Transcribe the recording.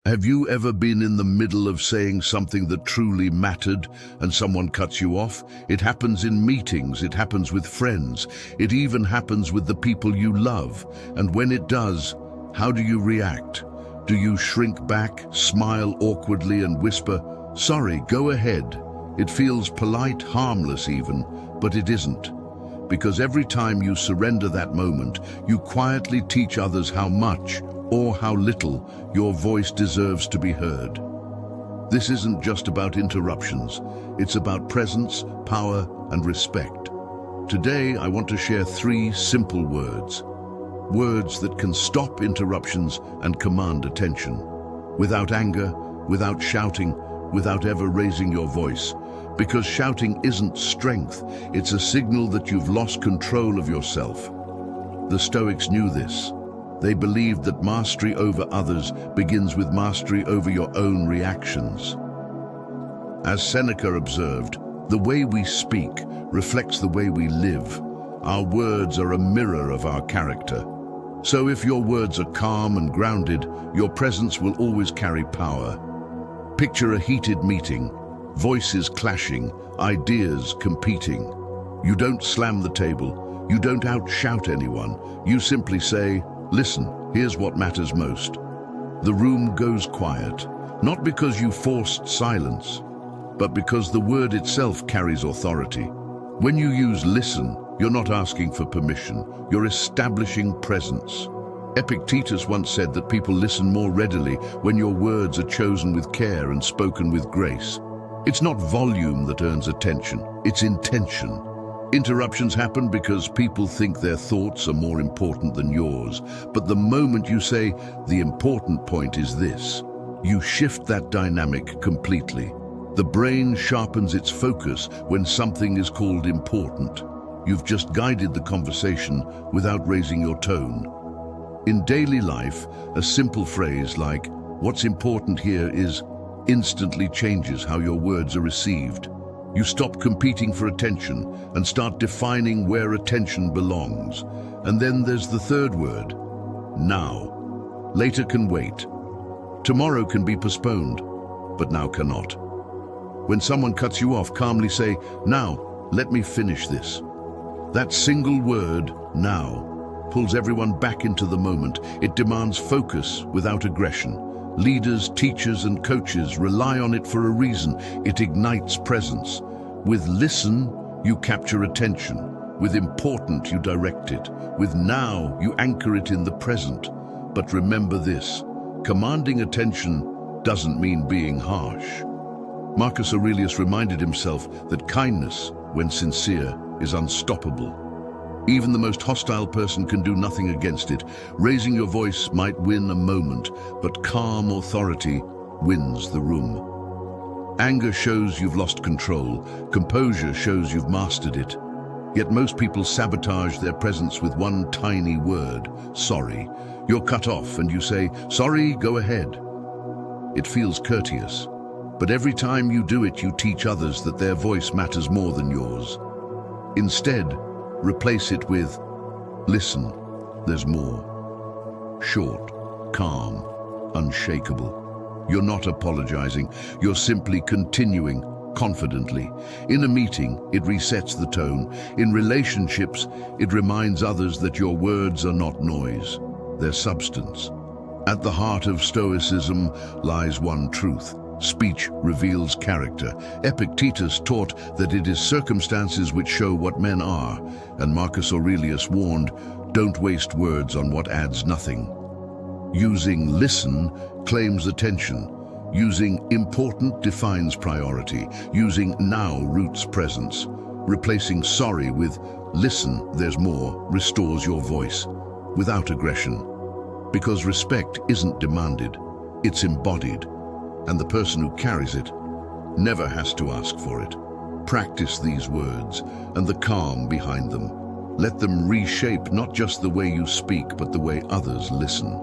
Have you ever been in the middle of saying something that truly mattered and someone cuts you off? It happens in meetings, it happens with friends, it even happens with the people you love. And when it does, how do you react? Do you shrink back, smile awkwardly and whisper, "Sorry, go ahead"? It feels polite, harmless even, but it isn't. Because every time you surrender that moment, you quietly teach others how much or how little your voice deserves to be heard. This isn't just about interruptions. It's about presence, power, and respect. Today, I want to share 3 simple words. Words that can stop interruptions and command attention. Without anger, without shouting, without ever raising your voice. Because shouting isn't strength, it's a signal that you've lost control of yourself. The Stoics knew this. They believed that mastery over others begins with mastery over your own reactions. As Seneca observed, the way we speak reflects the way we live. Our words are a mirror of our character. So if your words are calm and grounded, your presence will always carry power. Picture a heated meeting, voices clashing, ideas competing. You don't slam the table, you don't outshout anyone, you simply say, "Listen, here's what matters most." The room goes quiet, not because you forced silence, but because the word itself carries authority. When you use listen, you're not asking for permission, you're establishing presence. Epictetus once said that people listen more readily when your words are chosen with care and spoken with grace. It's not volume that earns attention, it's intention. Interruptions happen because people think their thoughts are more important than yours. But the moment you say, "The important point is this," you shift that dynamic completely. The brain sharpens its focus when something is called important. You've just guided the conversation without raising your tone. In daily life, a simple phrase like, "What's important here is," instantly changes how your words are received. You stop competing for attention and start defining where attention belongs. And then there's the third word, now. Later can wait. Tomorrow can be postponed, but now cannot. When someone cuts you off, calmly say, "Now, let me finish this." That single word, now, pulls everyone back into the moment. It demands focus without aggression. Leaders, teachers, and coaches rely on it for a reason. It ignites presence. With listen, you capture attention. With important, you direct it. With now, you anchor it in the present. But remember this, commanding attention doesn't mean being harsh. Marcus Aurelius reminded himself that kindness, when sincere, is unstoppable. Even the most hostile person can do nothing against it. Raising your voice might win a moment, but calm authority wins the room. Anger shows you've lost control. Composure shows you've mastered it. Yet most people sabotage their presence with one tiny word, sorry. You're cut off and you say, "Sorry, go ahead." It feels courteous, but every time you do it, you teach others that their voice matters more than yours. Instead, replace it with, "Listen, there's more." Short, calm, unshakable. You're not apologizing, you're simply continuing confidently. In a meeting, it resets the tone. In relationships, it reminds others that your words are not noise, they're substance. At the heart of Stoicism lies one truth. Speech reveals character. Epictetus taught that it is circumstances which show what men are, and Marcus Aurelius warned, "Don't waste words on what adds nothing." Using listen claims attention. Using important defines priority. Using now roots presence. Replacing sorry with listen, there's more, restores your voice, without aggression. Because respect isn't demanded, it's embodied. And the person who carries it never has to ask for it. Practice these words and the calm behind them. Let them reshape not just the way you speak, but the way others listen.